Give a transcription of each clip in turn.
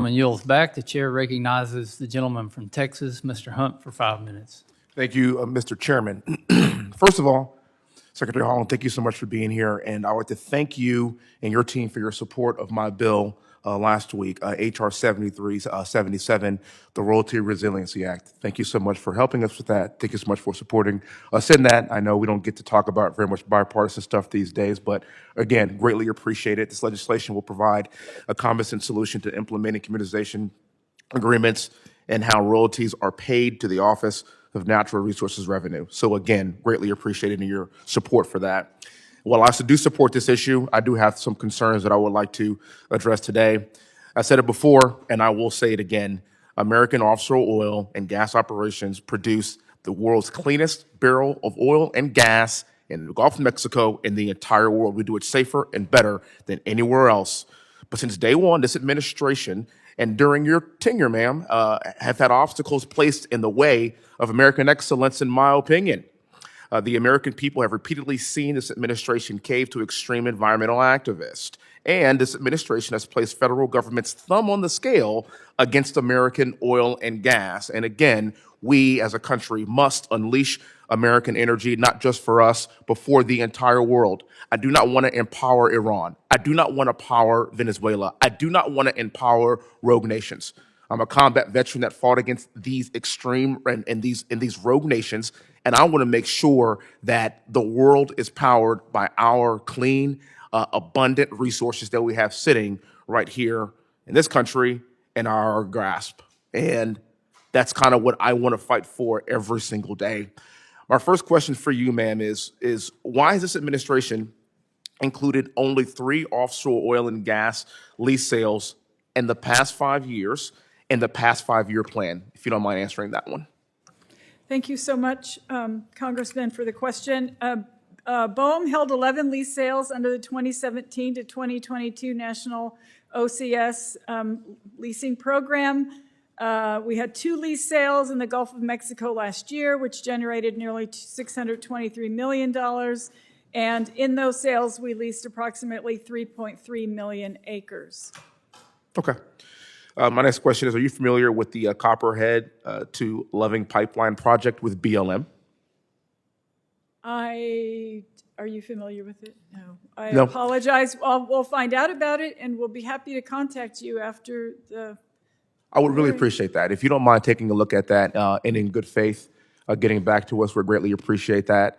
Gentleman yields back. The chair recognizes the gentleman from Texas, Mr. Hunt, for 5 minutes. Thank you, Mr. Chairman. First of all, Secretary Haaland, thank you so much for being here, and I would like to thank you and your team for your support of my bill last week, H.R. 7377, the Royalty Resiliency Act. Thank you so much for helping us with that. Thank you so much for supporting us in that. I know we don't get to talk about very much bipartisan stuff these days, but again, greatly appreciate it. This legislation will provide a common sense solution to implementing communitization agreements and how royalties are paid to the Office of Natural Resources Revenue. So again, greatly appreciated your support for that. While I do support this issue, I do have some concerns that I would like to address today. I said it before, and I will say it again. American offshore oil and gas operations produce the world's cleanest barrel of oil and gas in the Gulf of Mexico in the entire world. We do it safer and better than anywhere else. But since day one, this administration and during your tenure, ma'am, have had obstacles placed in the way of American excellence, in my opinion. The American people have repeatedly seen this administration cave to extreme environmental activists. And this administration has placed federal government's thumb on the scale against American oil and gas. And again, we as a country must unleash American energy, not just for us, but for the entire world. I do not want to empower Iran. I do not want to empower Venezuela. I do not want to empower rogue nations. I'm a combat veteran that fought against these extreme and these rogue nations, and I want to make sure that the world is powered by our clean, abundant resources that we have sitting right here in this country in our grasp. And that's kind of what I want to fight for every single day. My first question for you, ma'am, is why has this administration included only 3 offshore oil and gas lease sales in the past 5 years in the past 5-year plan? If you don't mind answering that one. Thank you so much, Congressman, for the question. BOEM held 11 lease sales under the 2017 to 2022 National OCS leasing program. We had 2 lease sales in the Gulf of Mexico last year, which generated nearly $623 million. And in those sales, we leased approximately 3.3 million acres. Okay. My next question is, are you familiar with the Copperhead to Loving Pipeline project with BLM? Are you familiar with it? No. I apologize. We'll find out about it, and we'll be happy to contact you after the... I would really appreciate that. If you don't mind taking a look at that and in good faith, getting back to us, we'd greatly appreciate that.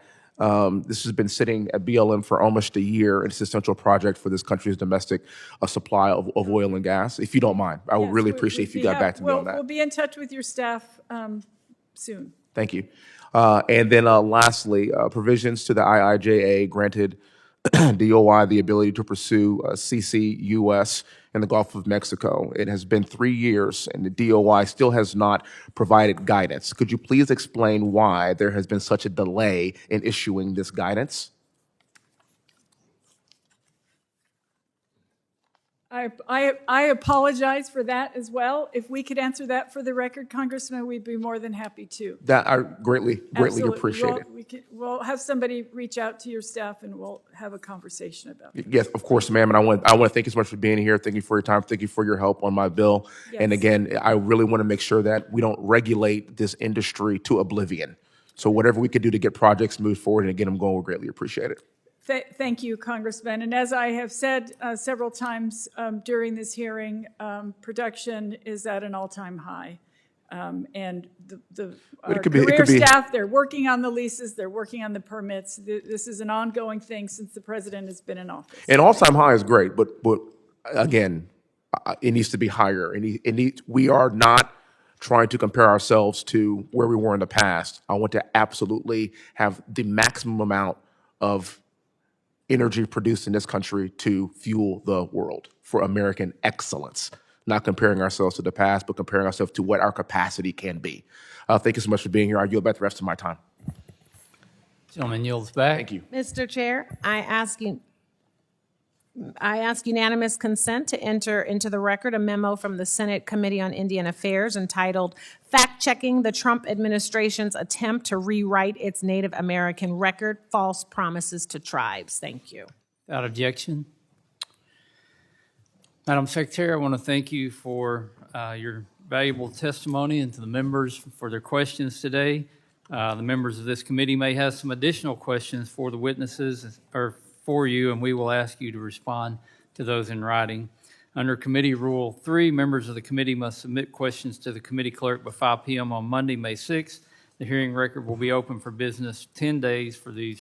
This has been sitting at BLM for almost a year. It's an essential project for this country's domestic supply of oil and gas. If you don't mind, I would really appreciate if you got back to me on that. We'll be in touch with your staff soon. Thank you. And then lastly, provisions to the IIJA granted DOI the ability to pursue CCUS in the Gulf of Mexico. It has been 3 years, and the DOI still has not provided guidance. Could you please explain why there has been such a delay in issuing this guidance? I apologize for that as well. If we could answer that for the record, Congressman, we'd be more than happy to. That I greatly appreciate it. We'll have somebody reach out to your staff, and we'll have a conversation about it. Yes, of course, ma'am. And I want to thank you so much for being here. Thank you for your time. Thank you for your help on my bill. Yes. And again, I really want to make sure that we don't regulate this industry to oblivion. So whatever we could do to get projects moved forward and get them going, we greatly appreciate it. Thank you, Congressman. And as I have said several times during this hearing, production is at an all-time high. And our career staff, they're working on the leases, they're working on the permits. This is an ongoing thing since the president has been in office. An all-time high is great, but again, it needs to be higher. We are not trying to compare ourselves to where we were in the past. I want to absolutely have the maximum amount of energy produced in this country to fuel the world for American excellence, not comparing ourselves to the past, but comparing ourselves to what our capacity can be. Thank you so much for being here. I yield back the rest of my time. Gentleman yields back. Thank you. Mr. Chair, I ask unanimous consent to enter into the record a memo from the Senate Committee on Indian Affairs entitled Fact-Checking the Trump Administration's Attempt to Rewrite its Native American Record, False Promises to Tribes. Thank you. Without objection. Madam Secretary, I want to thank you for your valuable testimony and to the members for their questions today. The members of this committee may have some additional questions for the witnesses or for you, and we will ask you to respond to those in writing. Under Committee Rule 3, members of the committee must submit questions to the committee clerk by 5 p.m. on Monday, May 6th. The hearing record will be open for business 10 days for these